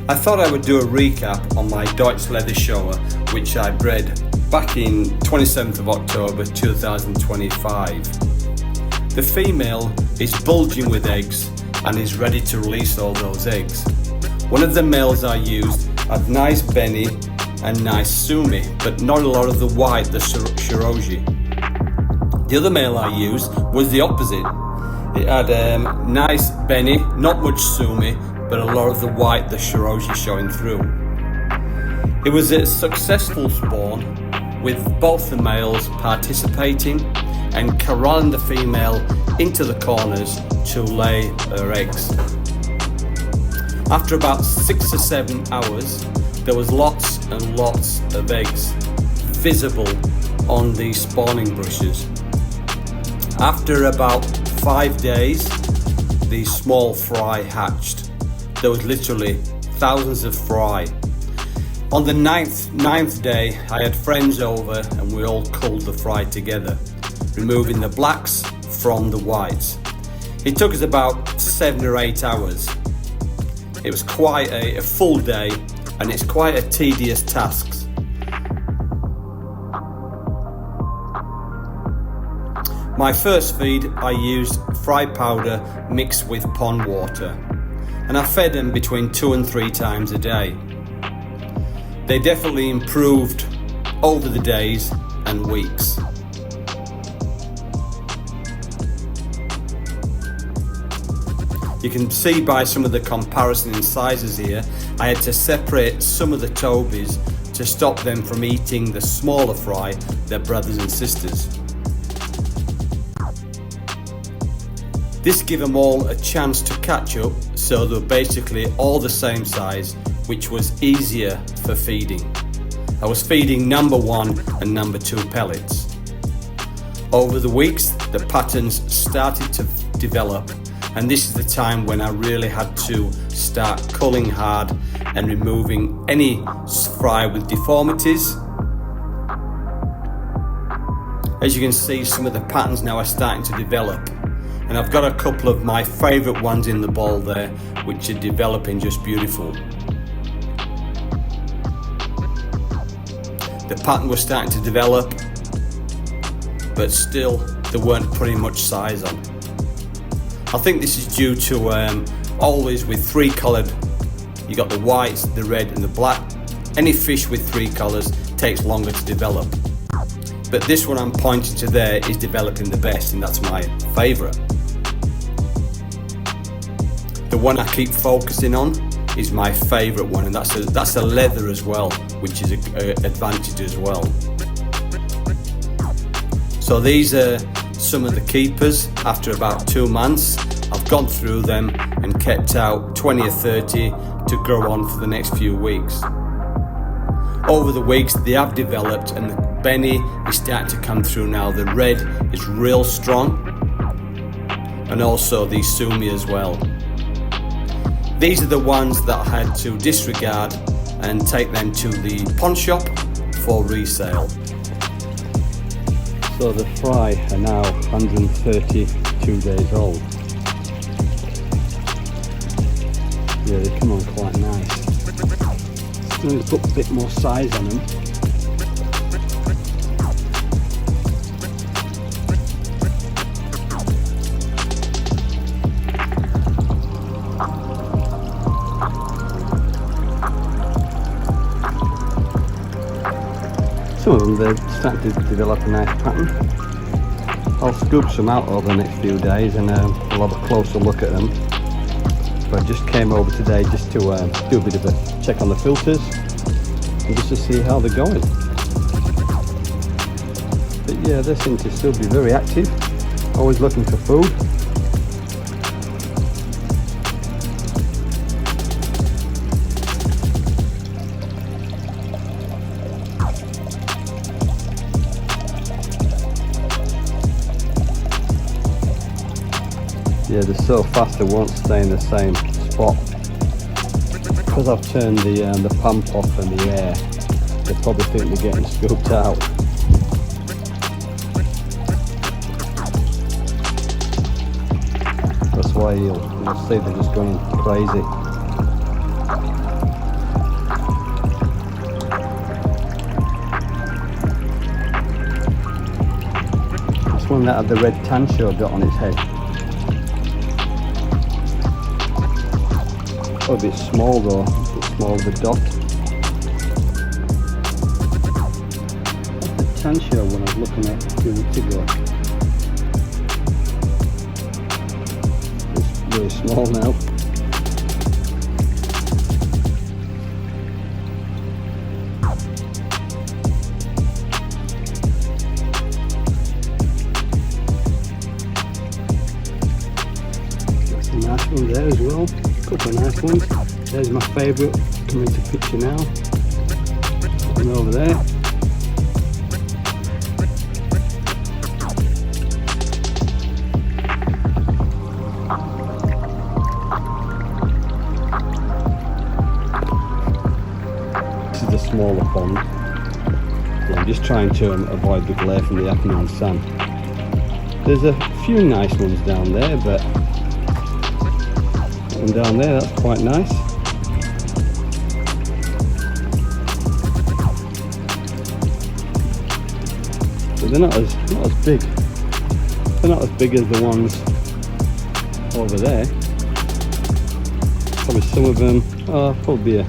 I thought I would do a recap on my Doitsu Showa, which I bred back in 27th of October 2025. The female is bulging with eggs and is ready to release all those eggs. One of the males I used had nice Beni and nice Sumi, but not a lot of the white, the Shiroji. The other male I used was the opposite. It had nice Beni, not much Sumi, but a lot of the white, the Shiroji showing through. It was a successful spawn, with both the males participating and corralling the female into the corners to lay her eggs. After about 6 to 7 hours, there was lots and lots of eggs visible on these spawning brushes. After about 5 days, these small fry hatched. There was literally thousands of fry. On the ninth day, I had friends over and we all culled the fry together, removing the blacks from the whites. It took us about 7 or 8 hours. It was quite a full day, and it's quite a tedious task. My first feed, I used fry powder mixed with pond water, and I fed them between 2 and 3 times a day. They definitely improved over the days and weeks. You can see by some of the comparison in sizes here, I had to separate some of the tobies to stop them from eating the smaller fry, their brothers and sisters. This gave them all a chance to catch up, so they were basically all the same size, which was easier for feeding. I was feeding number 1 and number 2 pellets. Over the weeks, the patterns started to develop, and this is the time when I really had to start culling hard and removing any fry with deformities. As you can see, some of the patterns now are starting to develop, and I've got a couple of my favourite ones in the bowl there, which are developing just beautiful. The pattern was starting to develop, but still they weren't putting much size on. I think this is due to always with 3 coloured, you got the whites, the red and the black. Any fish with 3 colours takes longer to develop. But this one I'm pointing to there is developing the best, and that's my favourite. The one I keep focusing on is my favourite one, and that's a leather as well, which is an advantage as well. So these are some of the keepers. After about 2 months, I've gone through them and kept out 20 or 30 to grow on for the next few weeks. Over the weeks, they have developed, and the Beni is starting to come through now. The red is real strong, and also the Sumi as well. These are the ones that I had to disregard and take them to the pawn shop for resale. So the fry are now 132 days old. Yeah, they come on quite nice. Still put a bit more size on them. Some of them, they're starting to develop a nice pattern. I'll scoop some out over the next few days and we'll have a closer look at them. But I just came over today just to do a bit of a check on the filters and just to see how they're going. But yeah, they seem to still be very active, always looking for food. Yeah, they're so fast they won't stay in the same spot. Because I've turned the pump off and the air, they probably think they're getting scooped out. That's why you'll see they're just going crazy. one that had the red tancho dot on its head. Oh, a bit small though, a bit small of a dot. That's the tancho one I was looking at a few weeks ago. It's really small now. Got some nice ones there as well. Couple of nice ones. There's my favourite coming into picture now. And over there. This is the smaller pond. I'm just trying to avoid the glare from the afternoon sun. There's a few nice ones down there, but and down there, that's quite nice. But they're not as big. They're not as big as the ones over there. Probably some of them are probably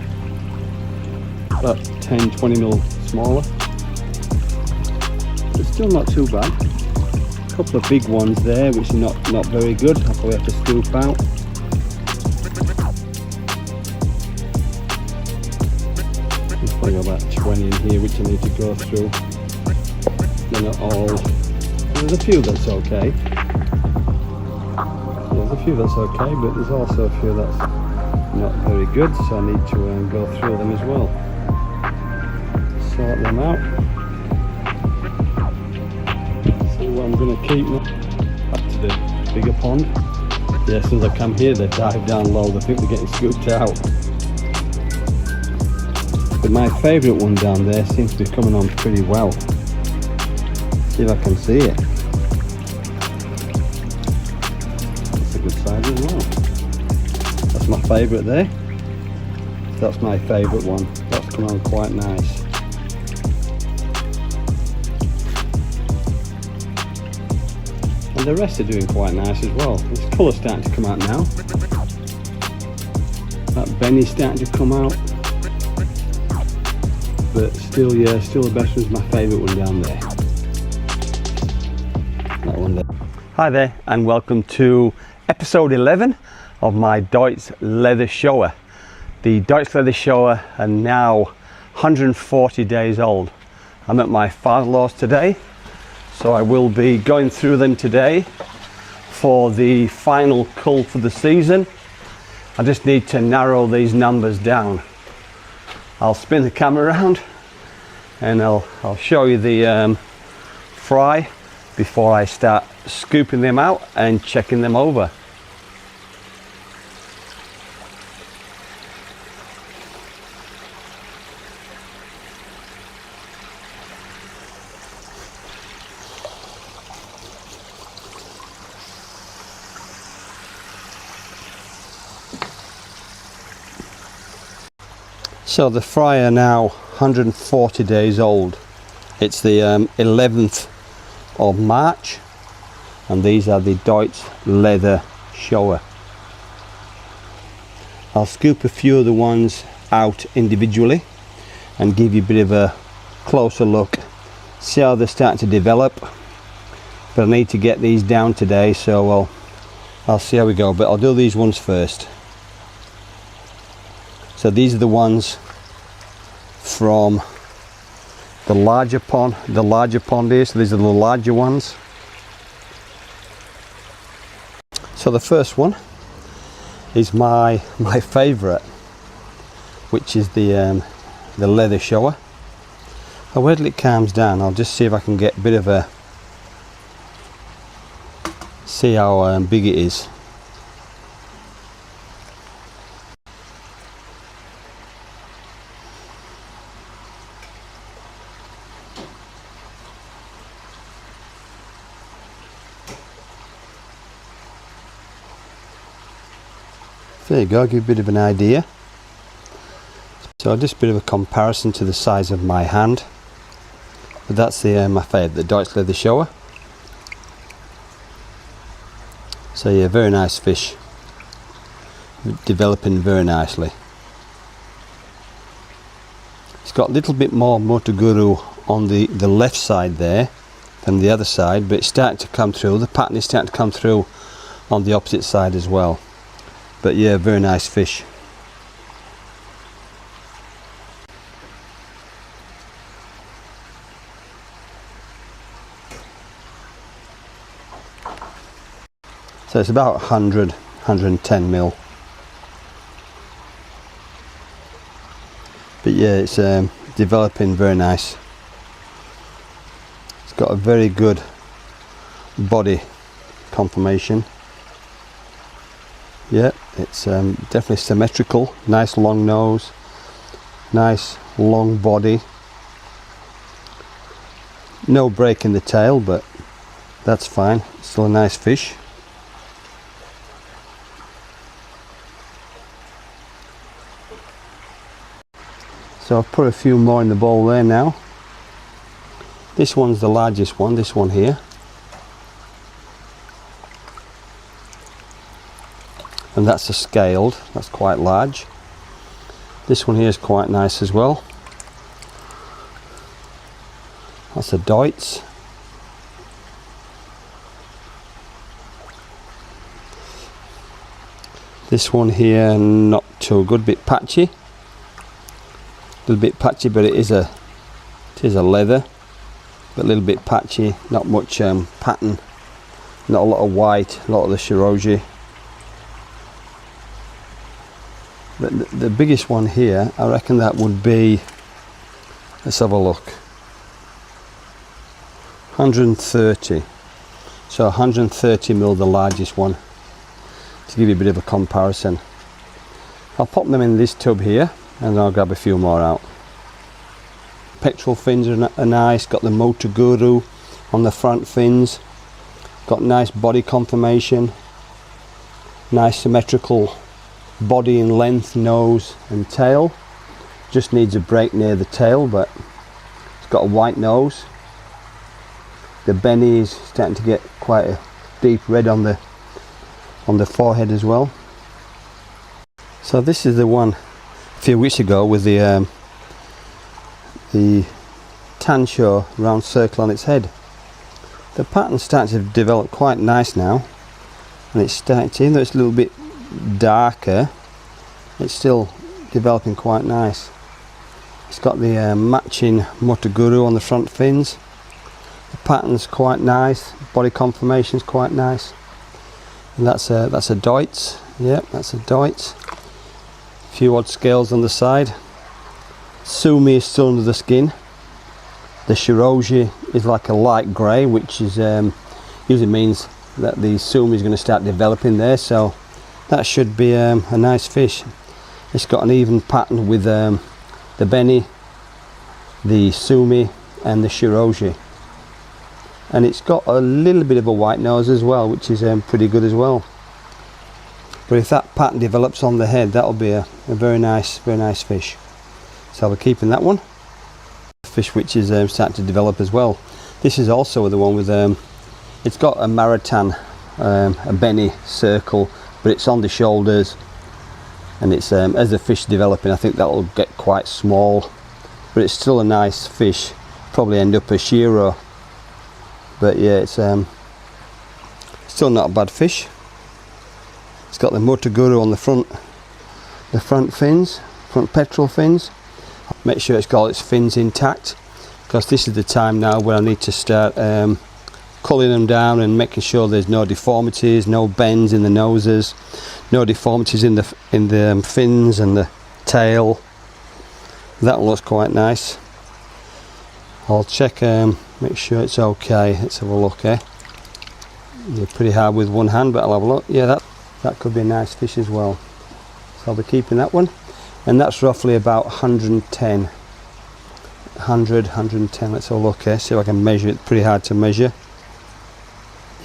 about 10-20 mil smaller. But still not too bad. A couple of big ones there, which are not very good. I'll probably have to scoop out. Probably got about 20 in here which I need to go through. They're not all. There's a few that's okay. There's a few that's okay, but there's also a few that's not very good, so I need to go through them as well. Sort them out. See what I'm going to keep now. Back to the bigger pond. Yeah, as soon as I come here, they dive down low. I think they're getting scooped out. But my favourite one down there seems to be coming on pretty well. See if I can see it. That's a good size as well. That's my favourite there. That's my favourite one. That's come on quite nice. And the rest are doing quite nice as well. This colour's starting to come out now. That Benny's starting to come out. But still, yeah, still the best one's my favourite one down there. That one there. Hi there, and welcome to episode 11 of my Doitsu Leather Showa. The Doitsu Leather Showa are now 140 days old. I'm at my father-in-law's today, so I will be going through them today for the final cull for the season. I just need to narrow these numbers down. I'll spin the camera around and I'll show you the fry before I start scooping them out and checking them over. So the fry are now 140 days old. It's the 11th of March, and these are the Doitsu Leather Showa. I'll scoop a few of the ones out individually and give you a bit of a closer look, see how they're starting to develop. But I need to get these down today, so I'll see how we go, but I'll do these ones first. So these are the ones from the larger pond here, so these are the larger ones. So the first one is my favourite, which is the Leather Showa. I'll wait till it calms down. I'll just see if I can get a bit of a see how big it is. There you go, give you a bit of an idea. So just a bit of a comparison to the size of my hand. But that's my favourite, the Doitsu Leather Showa. So yeah, very nice fish, developing very nicely. It's got a little bit more motoguru on the left side there than the other side, but it's starting to come through. The pattern is starting to come through on the opposite side as well. But yeah, very nice fish. So it's about 100, 110 mil. But yeah, it's developing very nice. It's got a very good body conformation. Yeah, it's definitely symmetrical. Nice long nose, nice long body. No break in the tail, but that's fine. Still a nice fish. So I've put a few more in the bowl there now. This one's the largest one, this one here. And that's a scaled, that's quite large. This one here is quite nice as well. That's a Doitsu. This one here, not too good, bit patchy. A little bit patchy, but it is a leather, but a little bit patchy, not much pattern, not a lot of white, a lot of the shiroji. But the biggest one here, I reckon that would be, let's have a look, 130. So 130 mil, the largest one, to give you a bit of a comparison. I'll pop them in this tub here and then I'll grab a few more out. Pectoral fins are nice, got the motoguru on the front fins, got nice body conformation, nice symmetrical body in length, nose and tail. Just needs a break near the tail, but it's got a white nose. The benny is starting to get quite a deep red on the forehead as well. So this is the one a few weeks ago with the tancho round circle on its head. The pattern's starting to develop quite nice now, and it's starting to, even though it's a little bit darker, it's still developing quite nice. It's got the matching motoguru on the front fins. The pattern's quite nice, body conformation's quite nice, and that's a Doitsu. Yep, that's a Doitsu. A few odd scales on the side. Sumi is still under the skin. The shiroji is like a light grey, which is usually means that the sumi is going to start developing there, so that should be a nice fish. It's got an even pattern with the benny, the sumi and the shiroji, and it's got a little bit of a white nose as well, which is pretty good as well. But if that pattern develops on the head, that'll be a very nice fish. So we're keeping that one. Fish which is starting to develop as well. This is also the one with it's got a maritan, a benny circle, but it's on the shoulders, and it's as the fish developing, I think that'll get quite small, but it's still a nice fish. Probably end up a shiro, but yeah, it's still not a bad fish. It's got the motoguru on the front fins, front pectoral fins. Make sure it's got all its fins intact, because this is the time now where I need to start culling them down and making sure there's no deformities, no bends in the noses, no deformities in the fins and the tail. That one looks quite nice. I'll check, make sure it's okay. Let's have a look, eh? You're pretty hard with one hand, but I'll have a look. Yeah, that could be a nice fish as well. So I'll be keeping that one. And that's roughly about 110. 110, let's have a look here, see if I can measure it. Pretty hard to measure.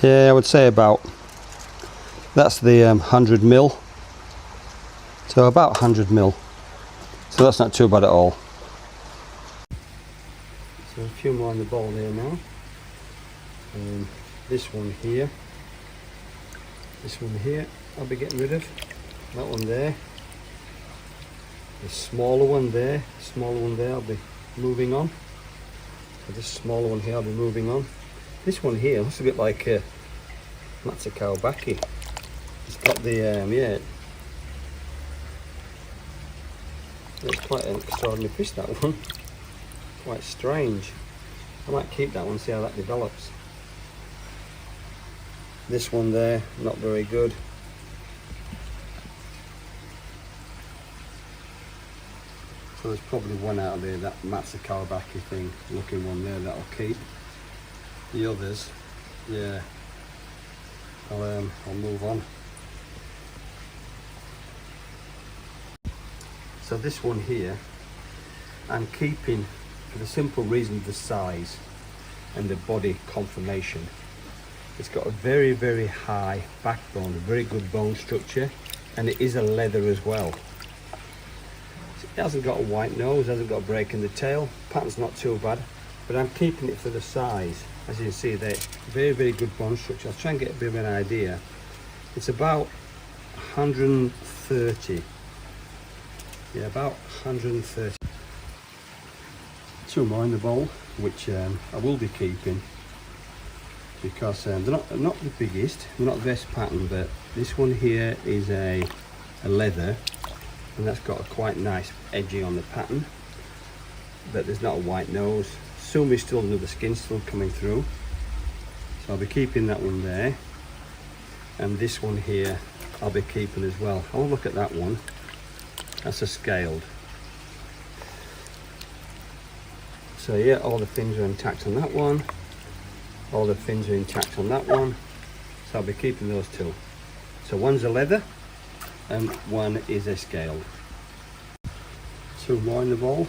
Yeah, I would say about, that's the 100 mil. So about 100 mil. So that's not too bad at all. So a few more on the bowl here now. This one here. This one here I'll be getting rid of. That one there. The smaller one there. I'll be moving on. So this smaller one here I'll be moving on. This one here looks a bit like Matsukawabaki. It's got the yeah. It's quite an extraordinary fish, that one. Quite strange. I might keep that one, see how that develops. This one there, not very good. So there's probably one out of there, that Matsukawabaki thing, looking one there that I'll keep. The others, yeah, I'll move on. So this one here, I'm keeping for the simple reason of the size and the body conformation. It's got a very, very high backbone, a very good bone structure, and it is a leather as well. It hasn't got a white nose, hasn't got a break in the tail, pattern's not too bad, but I'm keeping it for the size. As you can see there, very, very good bone structure. I'll try and get a bit of an idea. It's about 130. Yeah, about 130. Two more in the bowl, which I will be keeping because they're not the biggest, they're not the best pattern, but this one here is a leather, and that's got a quite nice edging on the pattern, but there's not a white nose. Some is still under the skin, still coming through, so I'll be keeping that one there, and this one here I'll be keeping as well. I'll look at that one. That's a scaled. So yeah, all the fins are intact on that one. All the fins are intact on that one. So I'll be keeping those two. So one's a leather and one is a scaled. Two more in the bowl.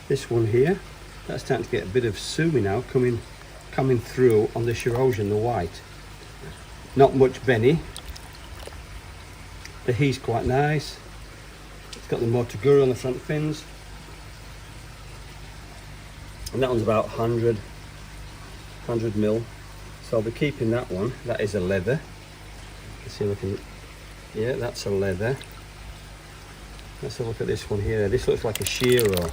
This one here, that's starting to get a bit of sumi now coming through on the Shirogen, the white. Not much Benny. The he's quite nice. It's got the Motoguru on the front fins. And that one's about 100 mil. So I'll be keeping that one. That is a leather. Let's see, looking. Yeah, that's a leather. Let's have a look at this one here. This looks like a Shiro,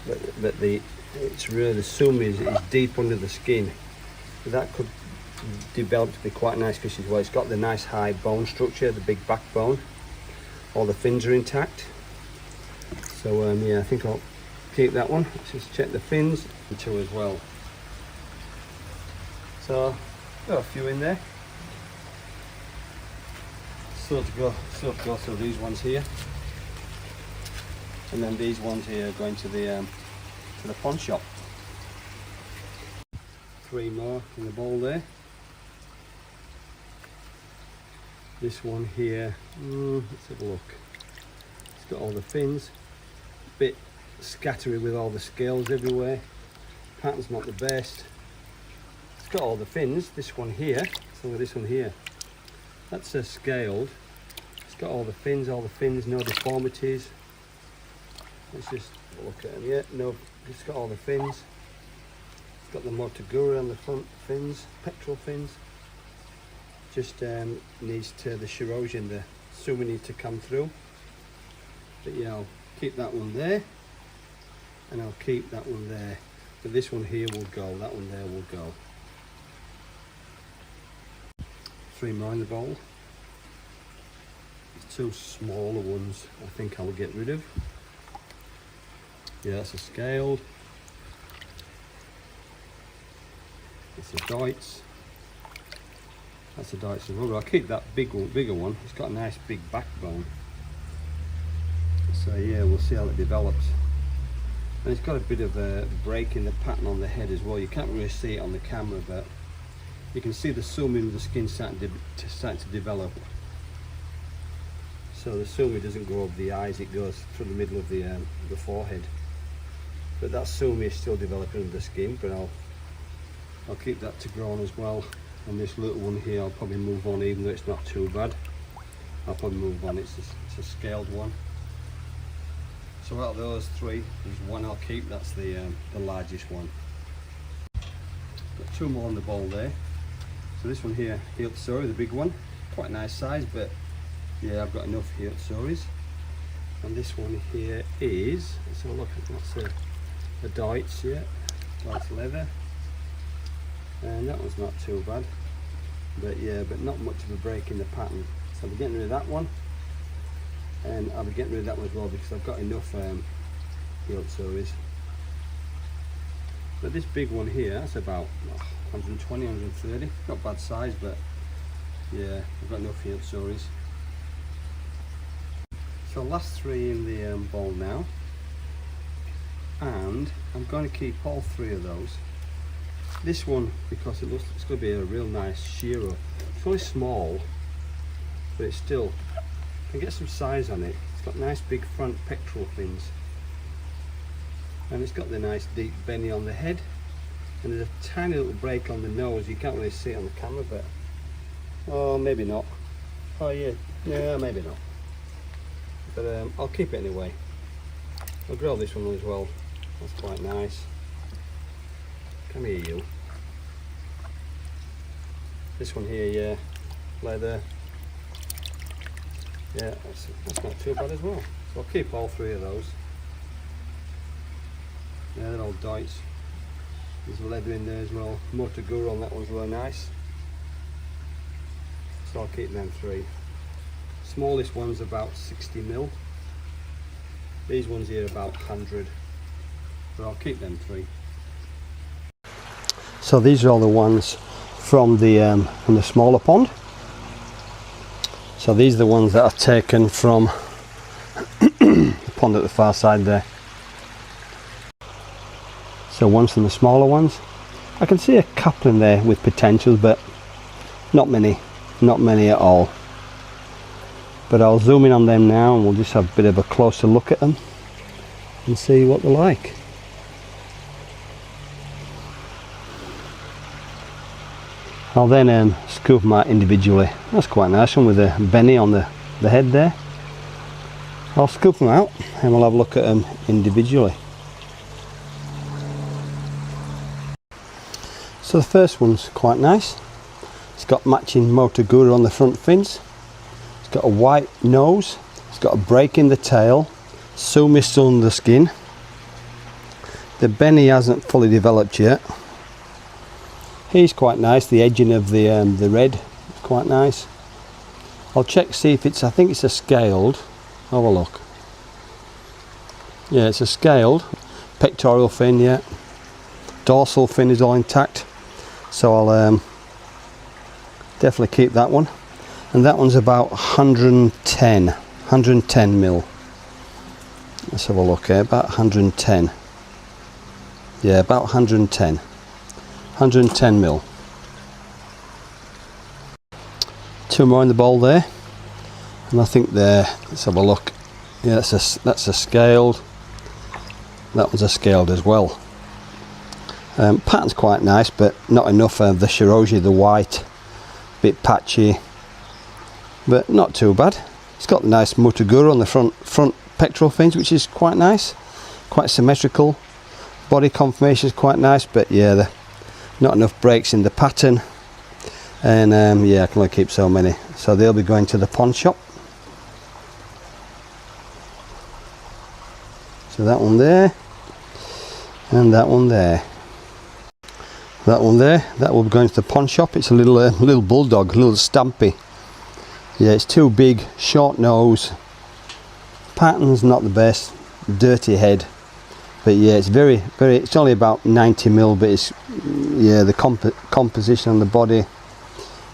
but it's really, the sumi is deep under the skin. That could develop to be quite a nice fish as well. It's got the nice high bone structure, the big backbone. All the fins are intact. So yeah, I think I'll keep that one. Let's just check the fins and two as well. So got a few in there. Still to go through these ones here, and then these ones here are going to the pawn shop. Three more in the bowl there. This one here, let's have a look. It's got all the fins, a bit scattery with all the scales everywhere. Pattern's not the best. It's got all the fins. This one here, so this one here, that's a scaled. It's got all the fins, no deformities. Let's just look at them. Yeah, no, it's got all the fins. It's got the Motoguru on the front fins, pectoral fins. Just needs to, the Shirogen, the sumi needs to come through. But yeah, I'll keep that one there, and I'll keep that one there. But this one here will go, that one there will go. Three more in the bowl. The two smaller ones I think I'll get rid of. Yeah, that's a scaled. It's a Doitsu. That's a Doitsu rubber. I'll keep that bigger one. It's got a nice big backbone. So yeah, we'll see how it develops. And it's got a bit of a break in the pattern on the head as well. You can't really see it on the camera, but you can see the sumi of the skin starting to develop. So the sumi doesn't go over the eyes, it goes through the middle of the forehead. But that sumi is still developing under the skin, but I'll keep that to grow on as well. And this little one here I'll probably move on, even though it's not too bad. I'll probably move on, it's a scaled one. So out of those three, there's one I'll keep, that's the largest one. Got two more in the bowl there. So this one here, Doitsu, the big one, quite a nice size, but yeah, I've got enough Doitsus. And this one here is, let's have a look, that's a Doitsu, yeah, Doitsu leather, and that one's not too bad, but yeah, but not much of a break in the pattern. So I'll be getting rid of that one, and I'll be getting rid of that one as well because I've got enough Doitsus. But this big one here, that's about 120, 130, not bad size, but yeah, I've got enough Doitsus. So last three in the bowl now, and I'm going to keep all three of those. This one, because it looks, it's going to be a real nice shearer. It's only small, but it's still, can get some size on it. It's got nice big front pectoral fins, and it's got the nice deep benny on the head, and there's a tiny little break on the nose. You can't really see it on the camera, but oh, maybe not. Oh yeah, yeah, maybe not. But I'll keep it anyway. I'll grill this one as well. That's quite nice. Come here, you. This one here, yeah, leather. Yeah, that's not too bad as well. So I'll keep all three of those. Yeah, they're all Doitsu. There's leather in there as well. Motoguru on that one's really nice. So I'll keep them three. Smallest one's about 60 mil. These ones here are about 100. But I'll keep them three. So these are all the ones from the smaller pond. So these are the ones that are taken from the pond at the far side there. So ones from the smaller ones. I can see a couple in there with potential, but not many at all. But I'll zoom in on them now and we'll just have a bit of a closer look at them and see what they're like. I'll then scoop them out individually. That's quite a nice one with a benny on the head there. I'll scoop them out and we'll have a look at them individually. So the first one's quite nice. It's got matching Motoguru on the front fins. It's got a white nose. It's got a break in the tail. Sumi still under the skin. The benny hasn't fully developed yet. He's quite nice. The edging of the red is quite nice. I'll check see if it's. I think it's a scaled. Have a look. Yeah, it's a scaled. Pectoral fin, yeah. Dorsal fin is all intact. So I'll definitely keep that one. And that one's about 110 mil. Let's have a look here, about 110. Yeah, about 110 mil. Two more in the bowl there, and I think there. Let's have a look. Yeah, that's a scaled. That one's a scaled as well. Pattern's quite nice, but not enough of the Shiroji, the white, bit patchy, but not too bad. It's got the nice Motoguru on the front pectoral fins, which is quite nice, quite symmetrical. Body conformation is quite nice, but yeah, not enough breaks in the pattern, and yeah, I can only keep so many. So they'll be going to the pawn shop. So that one there, and that one there. That one there, that will be going to the pawn shop. It's a little bulldog, a little stampy. Yeah, it's too big, short nose. Pattern's not the best, dirty head. But yeah, it's very, it's only about 90 mil, but it's, yeah, the composition on the body,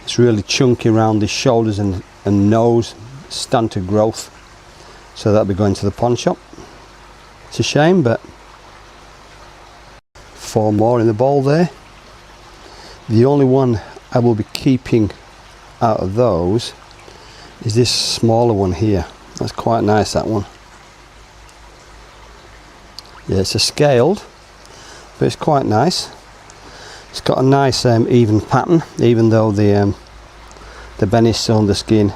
it's really chunky around the shoulders and nose, stunted growth. So that'll be going to the pawn shop. It's a shame, but 4 more in the bowl there. The only one I will be keeping out of those is this smaller one here. That's quite nice, that one. Yeah, it's a scaled, but it's quite nice. It's got a nice even pattern, even though the benny's still under the skin,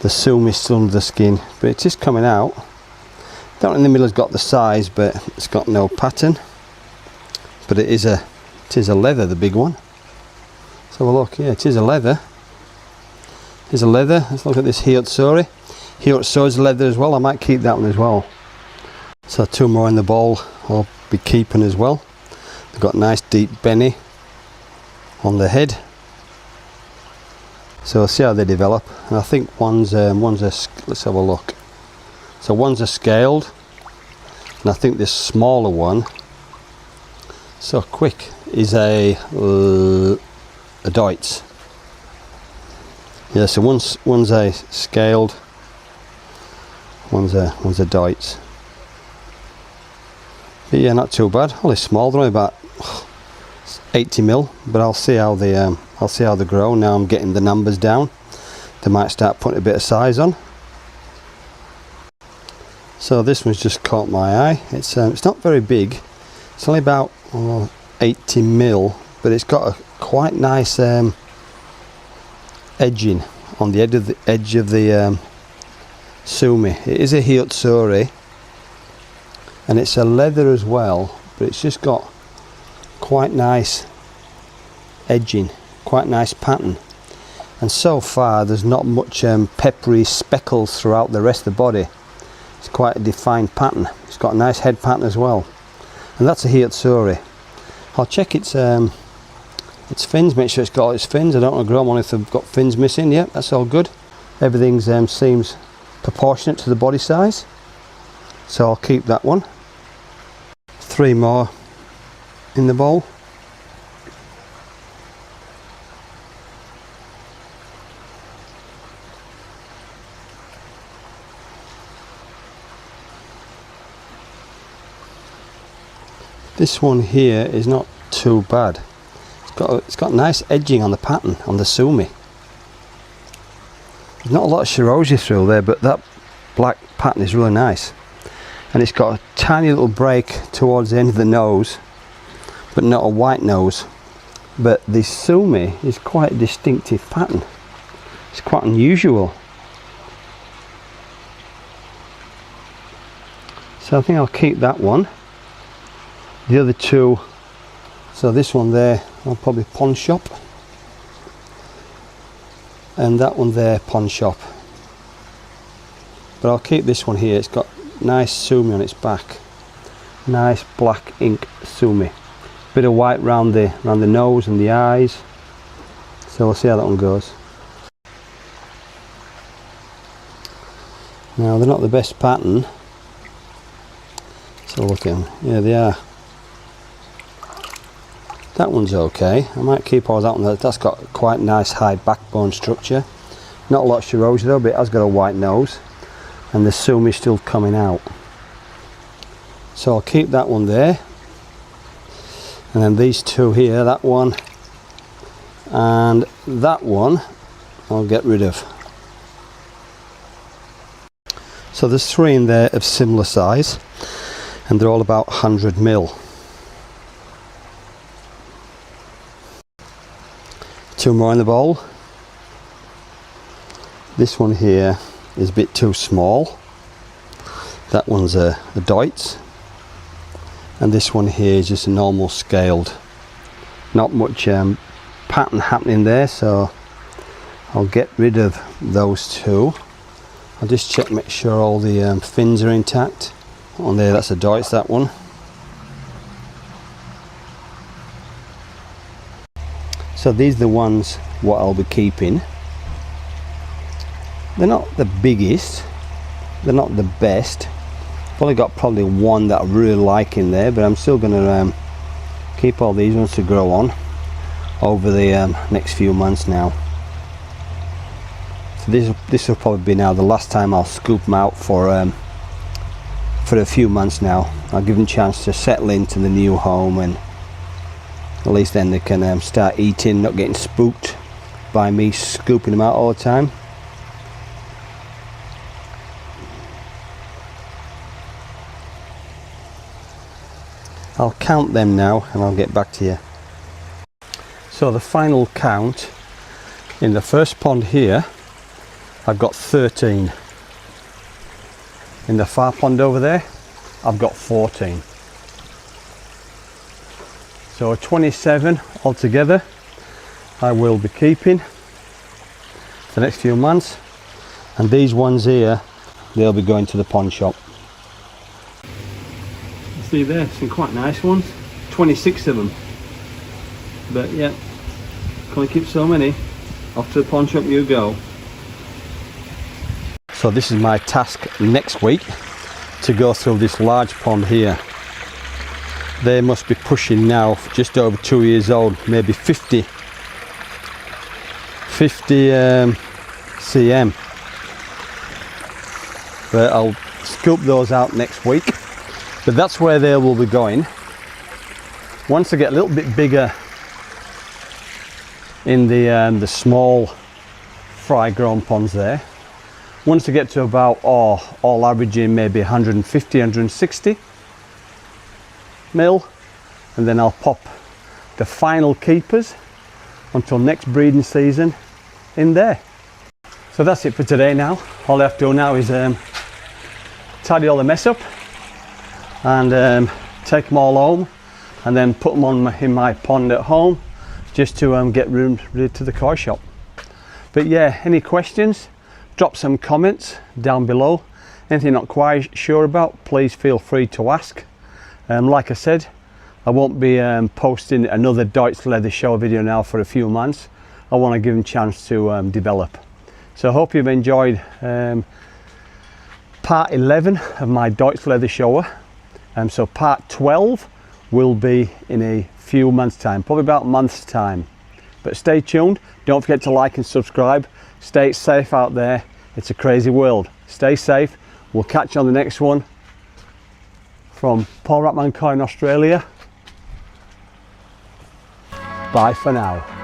the sumi's still under the skin, but it is coming out. That one in the middle has got the size, but it's got no pattern. But it is a leather, the big one. Let's have a look. Yeah, it is a leather. It's a leather. Let's look at this Doitsu. Doitsu's leather as well. I might keep that one as well. So 2 more in the bowl I'll be keeping as well. They've got nice deep benny on the head. So we'll see how they develop. And I think one's let's have a look. So one's a scaled, and I think this smaller one, so quick, is a Doitsu. Yeah, so one's a scaled, one's a Doitsu. But yeah, not too bad. Only small, they're only about 80 mil. But I'll see how they grow. Now I'm getting the numbers down. They might start putting a bit of size on. So this one's just caught my eye. It's not very big. It's only about 80 mil, but it's got a quite nice edging on the edge of the sumi. It is a Doitsu, and it's a leather as well, but it's just got quite nice edging, quite nice pattern. And so far there's not much peppery speckles throughout the rest of the body. It's quite a defined pattern. It's got a nice head pattern as well, and that's a Doitsu. I'll check its fins, make sure it's got all its fins. I don't want to grow them on if they've got fins missing. Yeah, that's all good. Everything seems proportionate to the body size, so I'll keep that one. 3 more in the bowl. This one here is not too bad. It's got nice edging on the pattern on the sumi. There's not a lot of shiroshi through there, but that black pattern is really nice. And it's got a tiny little break towards the end of the nose, but not a white nose. But the sumi is quite a distinctive pattern. It's quite unusual. So I think I'll keep that one. The other 2, so this one there I'll probably pawn shop, and that one there pawn shop. But I'll keep this one here. It's got nice sumi on its back, nice black ink sumi, bit of white round the nose and the eyes. So we'll see how that one goes. Now they're not the best pattern, so look at them. Yeah, they are. That one's okay. I might keep all that one. That's got quite nice high backbone structure. Not a lot of shiroshi though, but it has got a white nose, and the sumi's still coming out. So I'll keep that one there, and then these 2 here, that one and that one, I'll get rid of. So there's 3 in there of similar size, and they're all about 100 mil. 2 more in the bowl. This one here is a bit too small. That one's a Doitsu, and this one here is just a normal scaled. Not much pattern happening there, so I'll get rid of those 2. I'll just check, make sure all the fins are intact. On there, that's a Doitsu, that one. So these are the ones what I'll be keeping. They're not the biggest, they're not the best. I've only got probably one that I really like in there, but I'm still going to keep all these ones to grow on over the next few months now. So this will probably be now the last time I'll scoop them out for a few months now. I'll give them a chance to settle into the new home, and at least then they can start eating, not getting spooked by me scooping them out all the time. I'll count them now and I'll get back to you. So the final count, in the first pond here I've got 13. In the far pond over there I've got 14. So 27 altogether, I will be keeping for the next few months, and these ones here, they'll be going to the pawn shop. You see there, some quite nice ones, 26 of them, but yeah, can only keep so many. Off to the pawn shop you go. So this is my task next week, to go through this large pond here. They must be pushing now just over 2 years old, maybe 50 cm. But I'll scoop those out next week. But that's where they will be going. Once they get a little bit bigger in the small fry grown ponds there, once they get to about all averaging maybe 150, 160 mil, and then I'll pop the final keepers until next breeding season in there. So that's it for today now. All I have to do now is tidy all the mess up and take them all home, and then put them on in my pond at home, just to get room ready to the koi shop. But yeah, any questions, drop some comments down below. Anything not quite sure about, please feel free to ask. Like I said, I won't be posting another Doitsu Leather Showa video now for a few months. I want to give them a chance to develop. So I hope you've enjoyed part 11 of my Doitsu Leather Showa. So part 12 will be in a few months time, probably about a month's time. But stay tuned, don't forget to like and subscribe. Stay safe out there, it's a crazy world. Stay safe, we'll catch you on the next one. From Paul Ratman Koi in Australia, bye for now.